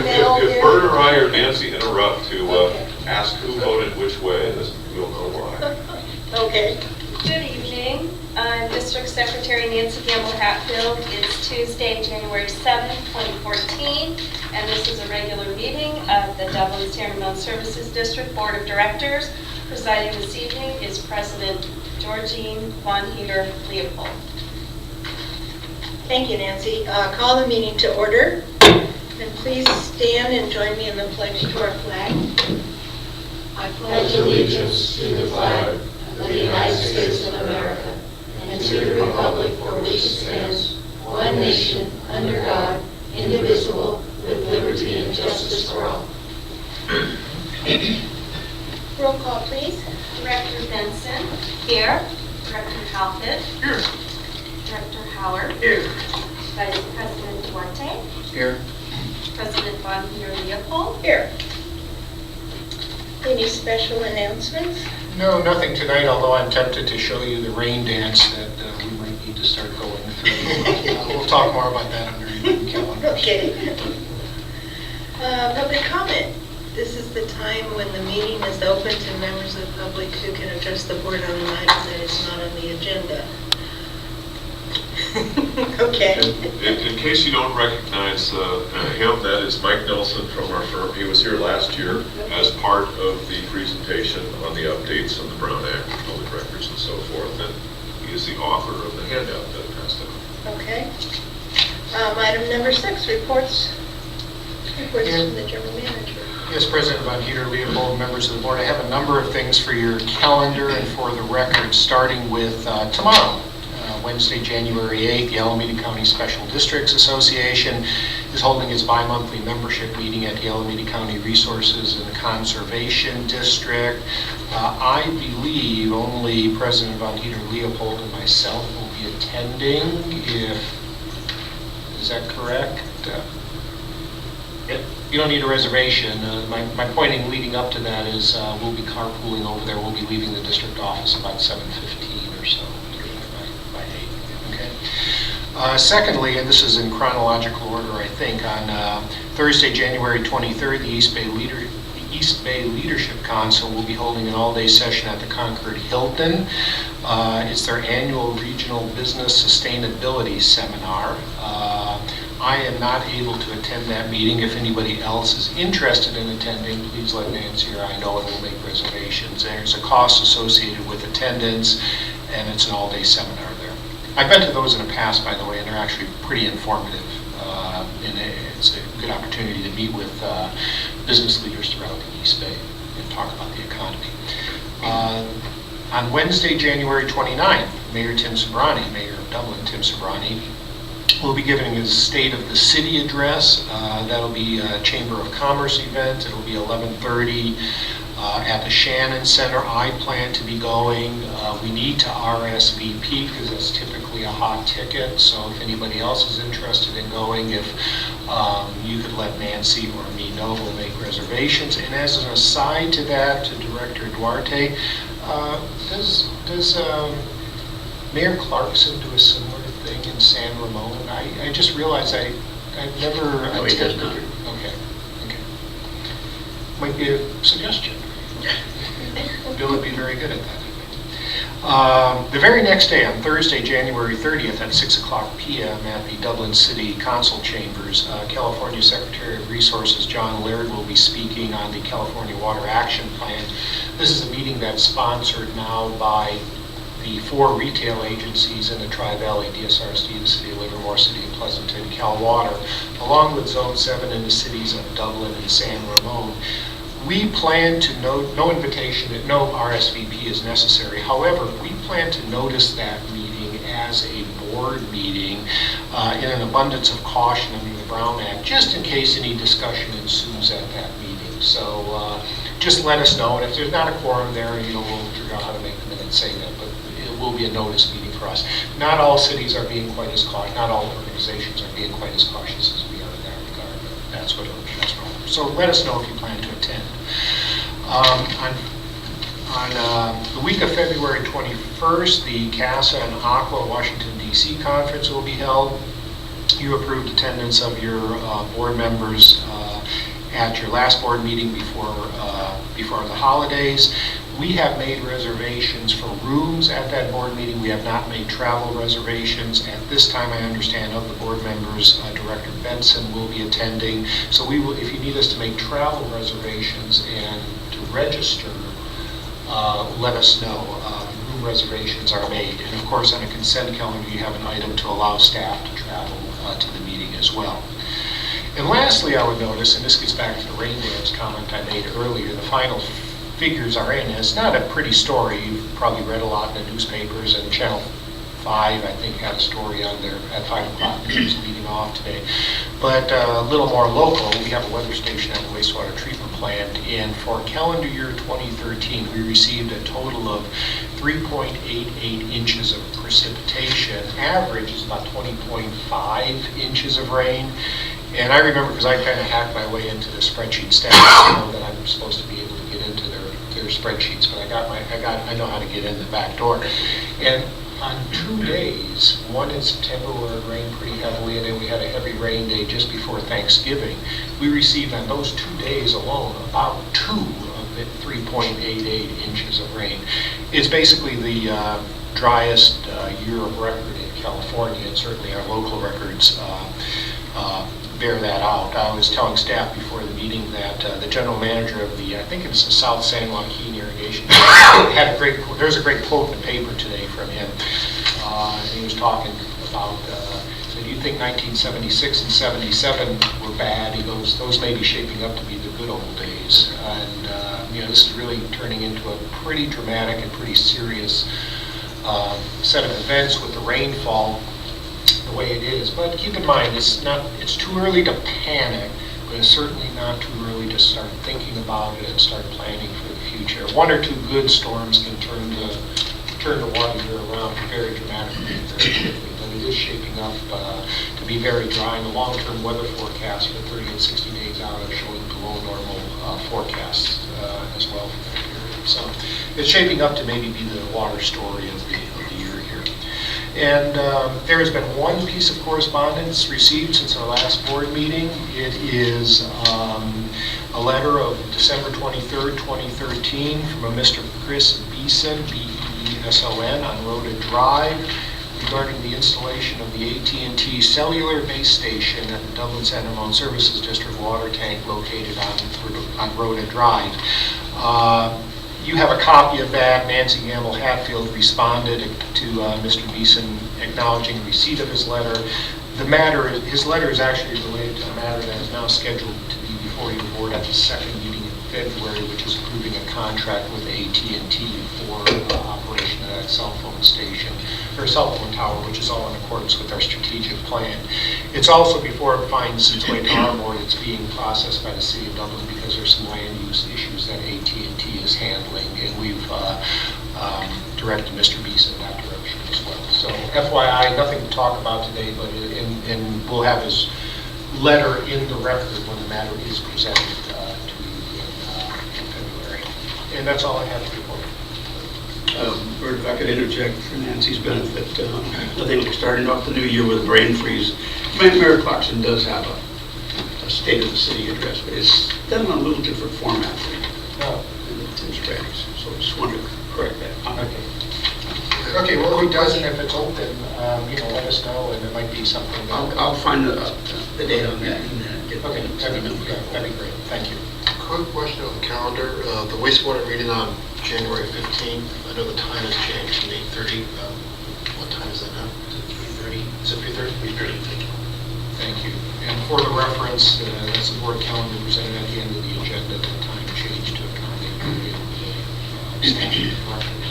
mail If here? Bert or I or Nancy interrupt to Okay. ask who voted which way, we'll know why. Okay. Good evening. I'm District Secretary Nancy Gamble Hatfield. It's Tuesday, January 7th, 2014, and this is a regular meeting of the Dublin San Ramon Services District Board of Directors. Presiding this evening is President Georgine Von Heater Leopold. Thank you, Nancy. Call the meeting to order. And please stand and join me in the pledge to our flag. I pledge allegiance to the flag of the United States of America and to the republic for which it stands, one nation, under God, indivisible, with liberty and justice for all. Roll call, please. Director Benson. Here. Director Halpett. Here. Director Howard. Here. Vice President Duarte. Here. President Von Heater Leopold. Here. Any special announcements? No, nothing tonight, although I'm tempted to show you the rain dance that we might need to start going through. We'll talk more about that under your calendar. Okay. Public comment. This is the time when the meeting is open to members of the public who can address the board on an item that is not on the agenda. Okay. In case you don't recognize him, that is Mike Nelson from our firm. He was here last year as part of the presentation on the updates on the Brown Act, public records and so forth, and he is the author of the handout that passed out. Okay. Item number 6, reports from the general manager. Yes, President Von Heater Leopold, members of the board, I have a number of things for your calendar and for the record, starting with tomorrow. Wednesday, January 8th, the Alameda County Special Districts Association is holding its bi-monthly membership meeting at the Alameda County Resources and Conservation District. I believe only President Von Heater Leopold and myself will be attending. Is that correct? You don't need a reservation. My pointing leading up to that is we'll be carpooling over there. We'll be leaving the district office about 7:15 or so. Secondly, and this is in chronological order, I think, on Thursday, January 23rd, the East Bay Leadership Council will be holding an all-day session at the Concord Hilton. It's their annual Regional Business Sustainability Seminar. I am not able to attend that meeting. If anybody else is interested in attending, please let Nancy or I know and we'll make reservations. There's a cost associated with attendance, and it's an all-day seminar there. I've been to those in the past, by the way, and they're actually pretty informative. And it's a good opportunity to meet with business leaders throughout the East Bay and talk about the economy. On Wednesday, January 29th, Mayor Tim Sobrani, Mayor of Dublin, Tim Sobrani, will be giving his State of the City address. That'll be a Chamber of Commerce event. It'll be 11:30. At the Shannon Center. I plan to be going. We need to RSVP because it's typically a hot ticket. So if anybody else is interested in going, if you could let Nancy or me know, we'll make reservations. And as an aside to that, to Director Duarte, does Mayor Clarkson do a similar thing in San Ramon? I just realized I've never No, he does not. Okay. Might be a suggestion. Bill would be very good at that. The very next day, on Thursday, January 30th at 6:00 p.m. at the Dublin City Council Chambers, California Secretary of Resources John Laird will be speaking on the California Water Action Plan. This is a meeting that's sponsored now by the 4 retail agencies in the Tri-Valley, DSRSD, the City of Livermore, City of Pleasanton, Cal Water, along with Zone 7 in the cities of Dublin and San Ramon. We plan to no invitation, no RSVP is necessary. However, we plan to notice that meeting as a board meeting in an abundance of caution under the Brown Act, just in case any discussion ensues at that meeting. So just let us know, and if there's not a quorum there, we'll figure out how to make the minutes say that, but it will be a notice meeting for us. Not all cities are being quite as cautious, not all organizations are being quite as cautious as we are in that regard, but that's what it'll be. So let us know if you plan to attend. On the week of February 21st, the CASA and Aqua Washington, D.C. conference will be held. You approved attendance of your board members at your last board meeting before the holidays. We have made reservations for rooms at that board meeting. We have not made travel reservations. At this time, I understand of the board members, Director Benson will be attending. So we will, if you need us to make travel reservations and to register, let us know. Room reservations are made. And of course, on a consent calendar, you have an item to allow staff to travel to the meeting as well. And lastly, I would notice, and this gets back to the rain dams comment I made earlier, the final figures are in. It's not a pretty story. You've probably read a lot in the newspapers, and Channel 5, I think, had a story on there at 5 o'clock news leading off today. But a little more local, we have a weather station at the wastewater treatment plant, and for calendar year 2013, we received a total of 3.88 inches of precipitation. Average is about 20.5 inches of rain. And I remember, because I kind of hacked my way into the spreadsheet stats, I know that I'm supposed to be able to get into their spreadsheets, but I know how to get in the back door. And on 2 days, one in September where it rained pretty heavily, and then we had a heavy rain day just before Thanksgiving, we received on those 2 days alone about 2 of the 3.88 inches of rain. It's basically the driest year of record in California, and certainly our local records bear that out. I was telling staff before the meeting that the general manager of the, I think it's the South San Joaquin Irrigation, had a great, there's a great quote in the paper today from him. And he was talking about, so do you think 1976 and 77 were bad? He goes, those may be shaping up to be the good old days. And this is really turning into a pretty dramatic and pretty serious set of events with the rainfall the way it is. But keep in mind, it's too early to panic, but it's certainly not too early to start thinking about it and start planning for the future. 1 or 2 good storms can turn the water year around very dramatically and very quickly, but it is shaping up to be very dry, and the long-term weather forecast for 30 and 60 days out are showing below normal forecasts as well for that period. So it's shaping up to maybe be the water story of the year here. And there has been one piece of correspondence received since our last board meeting. It is a letter of December 23rd, 2013 from a Mr. Chris Beeson, B-E-E-S-O-N, on Rhoda Drive, regarding the installation of the AT&T cellular base station at the Dublin San Ramon Services District water tank located on Rhoda Drive. You have a copy of that. Nancy Gamble Hatfield responded to Mr. Beeson acknowledging receipt of his letter. His letter is actually related to a matter that is now scheduled to be before your board at the second meeting in February, which is approving a contract with AT&T for operation of that cell phone station, or cell phone tower, which is all in accordance with our strategic plan. It's also before it finds its way to our board. It's being processed by the City of Dublin because there's some land use issues that AT&T is handling, and we've directed Mr. Beeson in that direction as well. So FYI, nothing to talk about today, but and we'll have his letter in the record when the matter is presented to you in February. And that's all I have to report. Bert, if I could interject for Nancy's benefit, I think we're starting off the new year with a brain freeze. Mayor Clarkson does have a State of the City address, but it's done in a little different format than Tim's Brady's. So I just wanted to correct that. Okay. Okay, well, if he doesn't, if it's open, let us know, and it might be something. I'll find the date on that and get Okay, that'd be great. Thank you. Quick question on the calendar. The wastewater meeting on January 15th, I know the time has changed from 8:30. What time is that now? 3:30? Is it 3:30? 3:30, thank you. Thank you. And for the reference, that's the board calendar presented at the end of the agenda. The time changed to accommodate the statute corrections.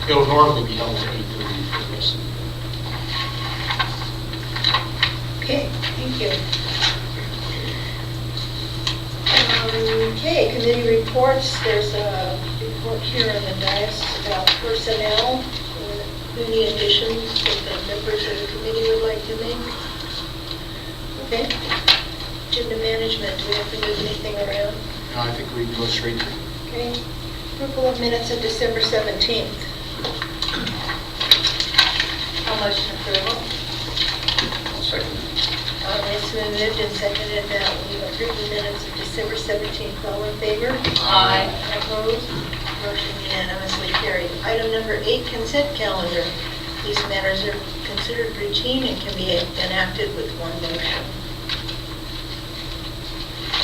It'll normally be held at 8:30 for the rest of the year. Okay, thank you. Okay, committee reports. There's a report here on the dais about personnel. Any additions that the members of the committee would like to make? Okay. Agenda management, do we have to move anything around? No, I think we can go straight to. Okay. Approval of minutes of December 17th. I'll motion approval. I'll second that. Ms. It's been moved and seconded that we approve the minutes of December 17th. All in favor? Aye. Opposed? Motion unanimously carried. Item number 8, consent calendar. These matters are considered routine and can be enacted with one motion.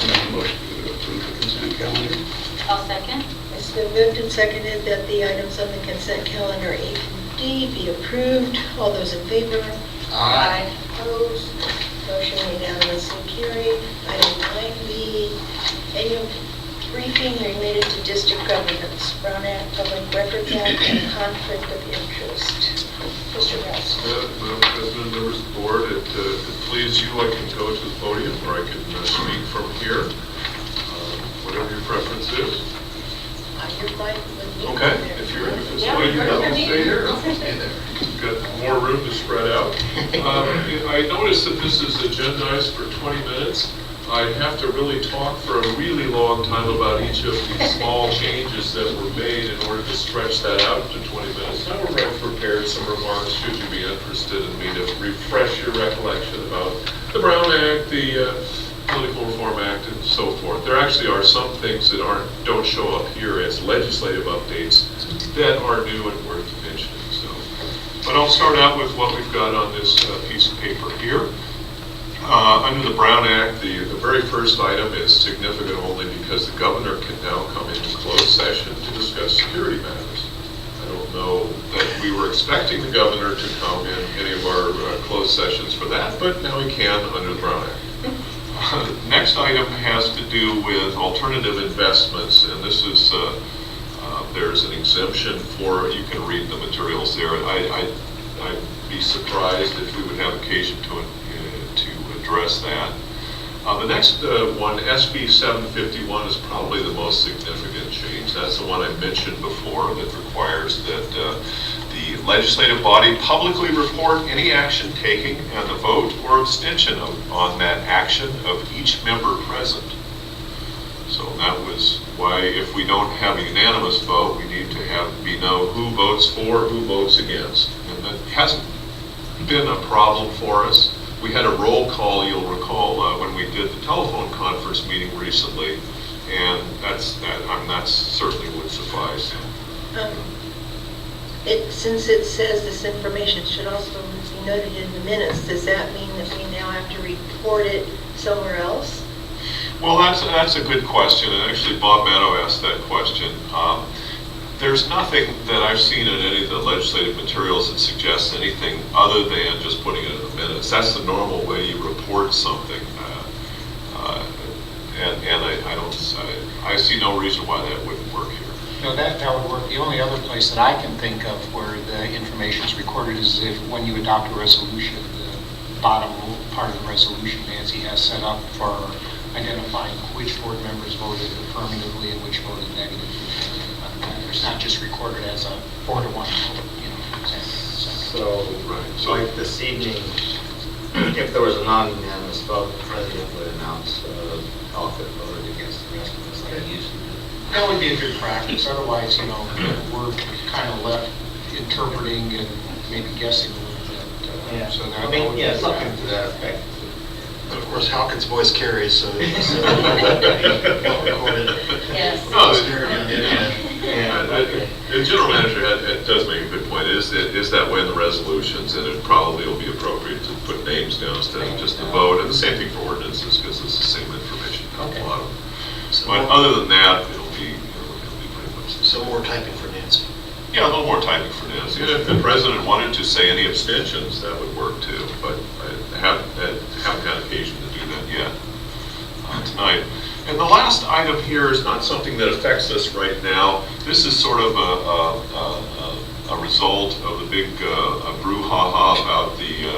Make a motion to approve the consent calendar. I'll second. It's been moved and seconded that the items on the consent calendar A through D be approved. All those in favor? Aye. Opposed? Motion unanimously carried. Item 9B, annual briefing related to district governance, Brown Act, Public Records Act, and conflict of interest. Mr. Rouse. Madam President, members of the board, if it pleases you, I can go to the podium or I can speak from here, whatever your preference is. You're fine with me. Okay, if it's the way you have to stay here. Got more room to spread out. I noticed that this is agendized for 20 minutes. I have to really talk for a really long time about each of these small changes that were made in order to stretch that out to 20 minutes. Now I've prepared some remarks, should you be interested in me, to refresh your recollection about the Brown Act, the Political Reform Act, and so forth. There actually are some things that don't show up here as legislative updates that are new and worth mentioning. But I'll start out with what we've got on this piece of paper here. Under the Brown Act, the very first item is significant only because the governor can now come into closed session to discuss security matters. I don't know that we were expecting the governor to come in any of our closed sessions for that, but now he can under the Brown Act. The next item has to do with alternative investments, and this is, there's an exemption for, you can read the materials there. I'd be surprised if we would have occasion to address that. The next one, SB 751, is probably the most significant change. That's the one I mentioned before that requires that the legislative body publicly report any action taking and the vote or abstention on that action of each member present. So that was why, if we don't have a unanimous vote, we need to know who votes for, who votes against. And that hasn't been a problem for us. We had a roll call, you'll recall, when we did the telephone conference meeting recently, and that certainly would suffice. Since it says this information should also be noted in the minutes, does that mean that we now have to report it somewhere else? Well, that's a good question, and actually Bob Maddow asked that question. There's nothing that I've seen in any of the legislative materials that suggests anything other than just putting it in the minutes. That's the normal way you report something, and I see no reason why that wouldn't work here. No, that would work. The only other place that I can think of where the information is recorded is if when you adopt a resolution, the bottom part of the resolution Nancy has set up for identifying which board members voted affirmatively and which voted negatively. It's not just recorded as a 4-to-1 vote, for example. So Like this evening, if there was a non-unanimous vote, the president would announce all that voted against the rest of us, like he usually does. That would be a good practice. Otherwise, we're kind of left interpreting and maybe guessing a little bit. So that would be a something practice. to that effect. Of course, Halkin's voice carries, so it's recorded. Yes. No, Okay. the general manager does make a good point. It is that way in the resolutions, and it probably will be appropriate to put names down instead of just the vote. And the same thing for ordinances, because it's the same information comes a lot of them. But other than that, it'll be pretty much the So same. more typing for Nancy. Yeah, a little more typing for Nancy. And if the president wanted to say any abstentions, that would work too. But I haven't had occasion to do that yet tonight. And the last item here is not something that affects us right now. This is sort of a result of the big brouhaha about the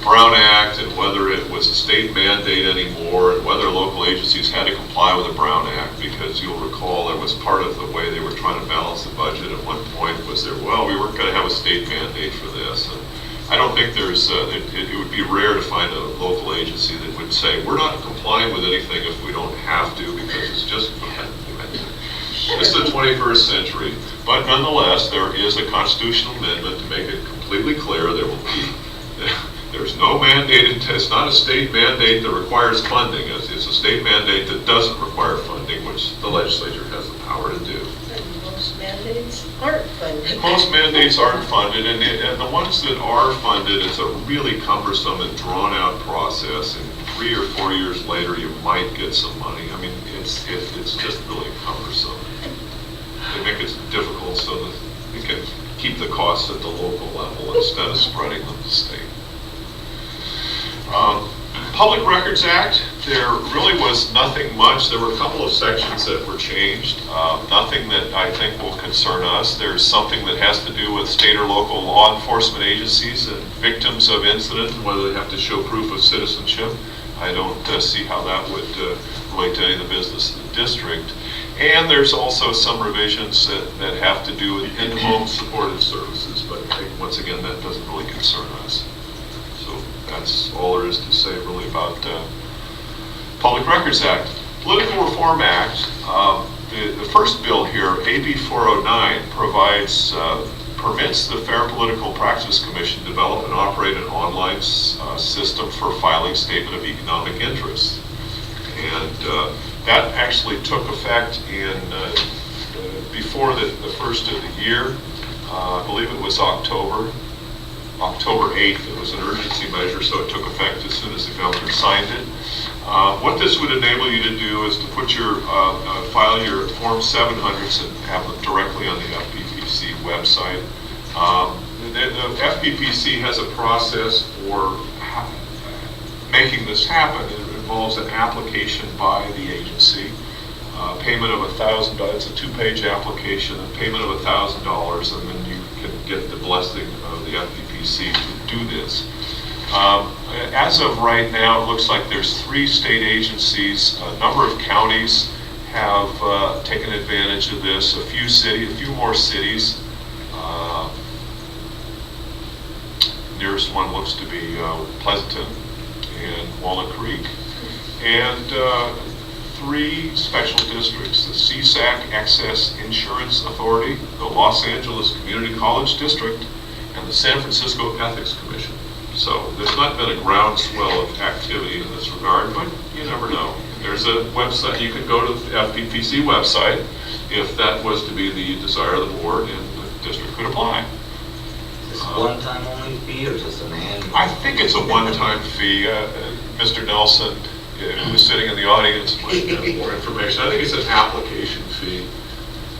Brown Act and whether it was a state mandate anymore and whether local agencies had to comply with the Brown Act, because you'll recall that was part of the way they were trying to balance the budget. At one point was there, well, we weren't going to have a state mandate for this. And I don't think there's, it would be rare to find a local agency that would say, we're not complying with anything if we don't have to, because it's just, it's the 21st century. But nonetheless, there is a constitutional amendment to make it completely clear there will be There's no mandated, it's not a state mandate that requires funding. It's a state mandate that doesn't require funding, which the legislature has the power to do. And most mandates aren't funded. Most mandates aren't funded, and the ones that are funded, it's a really cumbersome and drawn-out process, and 3 or 4 years later, you might get some money. I mean, it's just really cumbersome. They make it difficult so that you can keep the costs at the local level instead of spreading them to state. Public Records Act, there really was nothing much. There were a couple of sections that were changed. Nothing that I think will concern us. There's something that has to do with state or local law enforcement agencies and victims of incident, and whether they have to show proof of citizenship. I don't see how that would relate to any of the business in the district. And there's also some revisions that have to do with in-home supportive services, but once again, that doesn't really concern us. So that's all there is to say really about Public Records Act. Political Reform Act, the first bill here, AB 409, permits the Fair Political Practice Commission to develop and operate an online system for filing statement of economic interest. And that actually took effect in before the first of the year. I believe it was October 8th. It was an urgency measure, so it took effect as soon as the governor signed it. What this would enable you to do is to put your file your Form 700s and have them directly on the FPPC website. The FPPC has a process for making this happen. It involves an application by the agency, payment of $1,000. It's a 2-page application, a payment of $1,000, and then you can get the blessing of the FPPC to do this. As of right now, it looks like there's 3 state agencies. A number of counties have taken advantage of this. A few more cities. Nearest one looks to be Pleasanton and Walnut Creek. And 3 special districts: the CSAC Excess Insurance Authority, the Los Angeles Community College District, and the San Francisco Ethics Commission. So there's not been a groundswell of activity in this regard, but you never know. There's a website, you can go to the FPPC website if that was to be the desire of the board, and the district could apply. Is this a one-time only fee or just an annual? I think it's a one-time fee. Mr. Nelson, who's sitting in the audience, might have more information. I think it's an application fee.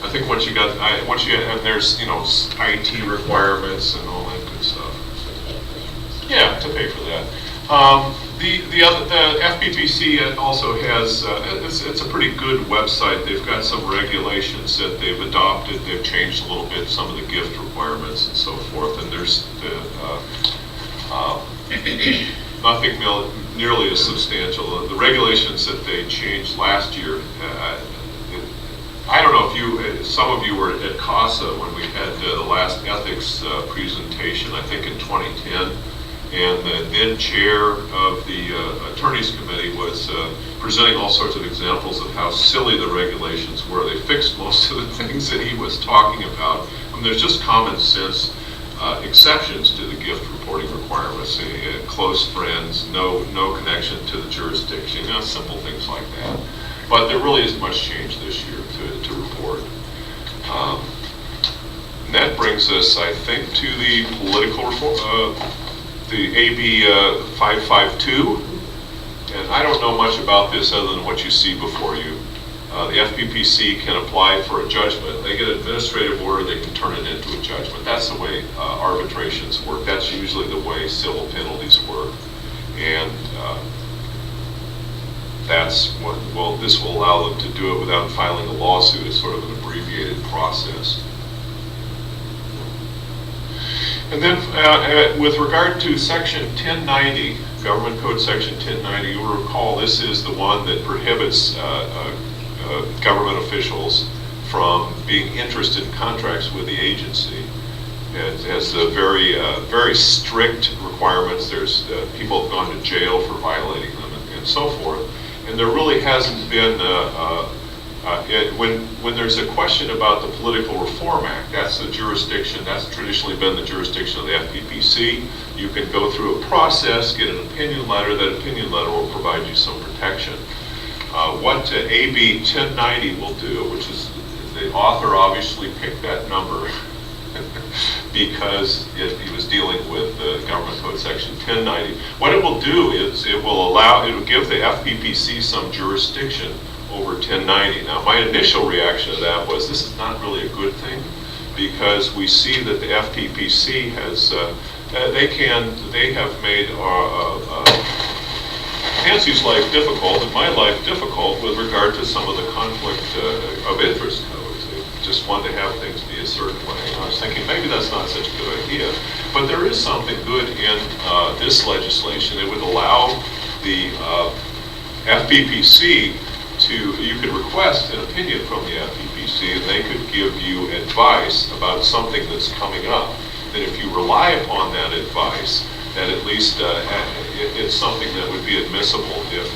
I think once you have, there's, IT requirements and all that good stuff. Yeah, to pay for that. The FPPC also has, it's a pretty good website. They've got some regulations that they've adopted. They've changed a little bit some of the gift requirements and so forth. And there's nothing nearly as substantial. The regulations that they changed last year, I don't know if some of you were at CASA when we had the last ethics presentation, I think in 2010. And the then chair of the attorneys committee was presenting all sorts of examples of how silly the regulations were. They fixed most of the things that he was talking about. I mean, there's just common sense exceptions to the gift reporting requirements. Close friends, no connection to the jurisdiction, simple things like that. But there really isn't much change this year to report. And that brings us, I think, to the political reform. The AB 552, and I don't know much about this other than what you see before you. The FPPC can apply for a judgment. They get an administrative order, they can turn it into a judgment. That's the way arbitrations work. That's usually the way civil penalties work. And this will allow them to do it without filing a lawsuit. It's sort of an abbreviated process. And then with regard to Section 1090, Government Code Section 1090, you will recall this is the one that prohibits government officials from being interested in contracts with the agency. It has very strict requirements. There's people have gone to jail for violating them and so forth. And there really hasn't been a When there's a question about the Political Reform Act, that's the jurisdiction, that's traditionally been the jurisdiction of the FPPC. You can go through a process, get an opinion letter. That opinion letter will provide you some protection. What AB 1090 will do, which is the author obviously picked that number because he was dealing with Government Code Section 1090. What it will do is it will give the FPPC some jurisdiction over 1090. Now, my initial reaction to that was this is not really a good thing, because we see that the FPPC has they have made Nancy's life difficult and my life difficult with regard to some of the conflict of interest codes. They just want to have things be a certain way. And I was thinking maybe that's not such a good idea, but there is something good in this legislation. It would allow the FPPC you could request an opinion from the FPPC, and they could give you advice about something that's coming up. That if you rely upon that advice, that at least it's something that would be admissible if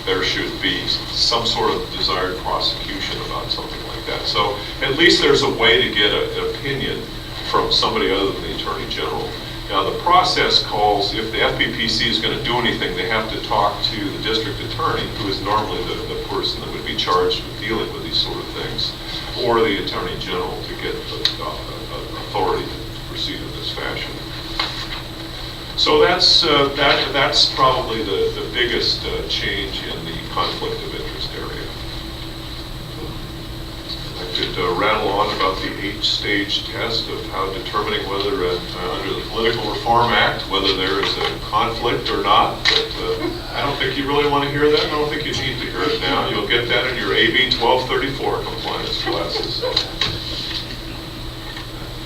there should be some sort of desired prosecution about something like that. So at least there's a way to get an opinion from somebody other than the Attorney General. Now, the process calls, if the FPPC is going to do anything, they have to talk to the district attorney, who is normally the person that would be charged with dealing with these sort of things, or the Attorney General to get the authority to proceed in this fashion. So that's probably the biggest change in the conflict of interest area. I could rattle on about the 8-stage test of how determining whether under the Political Reform Act, whether there is a conflict or not, but I don't think you really want to hear that. I don't think you need to hear it now. You'll get that in your AB 1234 compliance classes.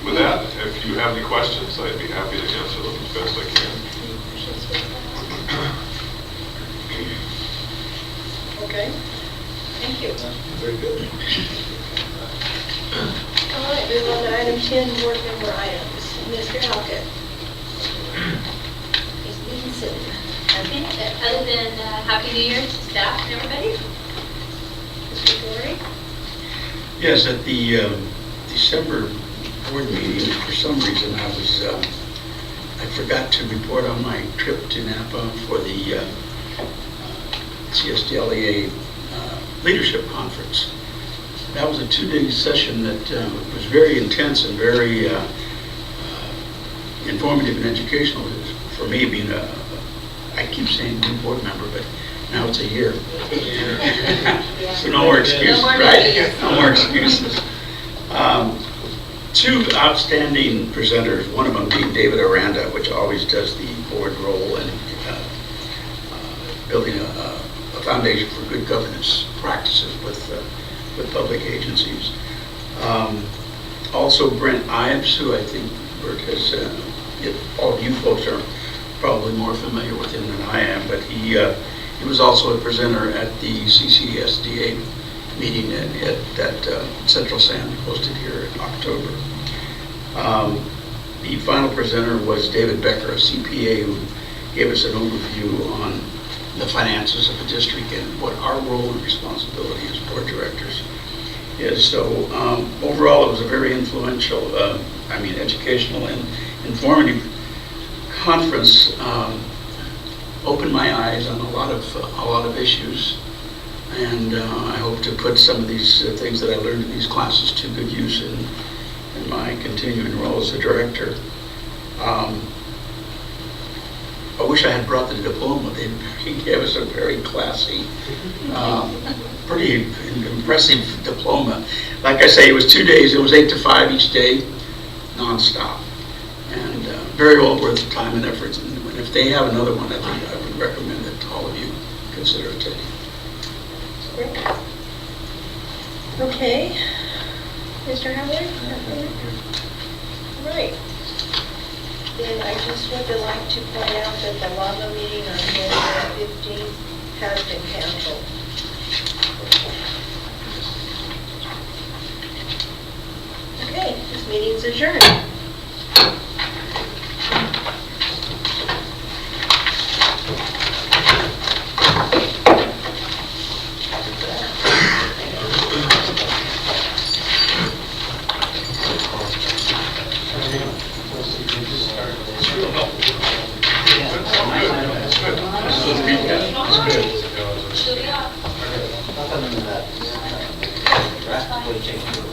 With that, if you have any questions, I'd be happy to answer them as best I can. Okay, thank you. Very good. All right, move on to item 10, board member items. Mr. Halkett. Ms. Beanson. Okay, other than Happy New Year to staff and everybody. Mr. Dory. Yes, at the December board meeting, for some reason I forgot to report on my trip to Napa for the CSDLEA Leadership Conference. That was a 2-day session that was very intense and very informative and educational for me, being I keep saying new board member, but now it's a year. So no more excuses, right? No more excuses. 2 outstanding presenters, one of them being David Aranda, which always does the board role and building a foundation for good governance practices with public agencies. Also Brent Ives, who I think Bert has, all of you folks are probably more familiar with him than I am, but he was also a presenter at the CCSDA meeting that Central San hosted here in October. The final presenter was David Becker, a CPA, who gave us an overview on the finances of the district and what our role and responsibility as board directors is. So overall, it was a very influential, educational and informative conference. Opened my eyes on a lot of issues, and I hope to put some of these things that I learned in these classes to good use in my continuing role as a director. I wish I had brought the diploma. He gave us a very classy, pretty impressive diploma. Like I say, it was 2 days. It was 8 to 5 each day, nonstop, and very well worth the time and effort. And if they have another one, I would recommend that all of you consider attending. Great. Okay. Mr. Howard? All right. Then I just would like to point out that the LAVA meeting on January 15th has been canceled. Okay, this meeting's adjourned. With that, Good recap. It's good. She'll be off. Nothing in that. What do you think?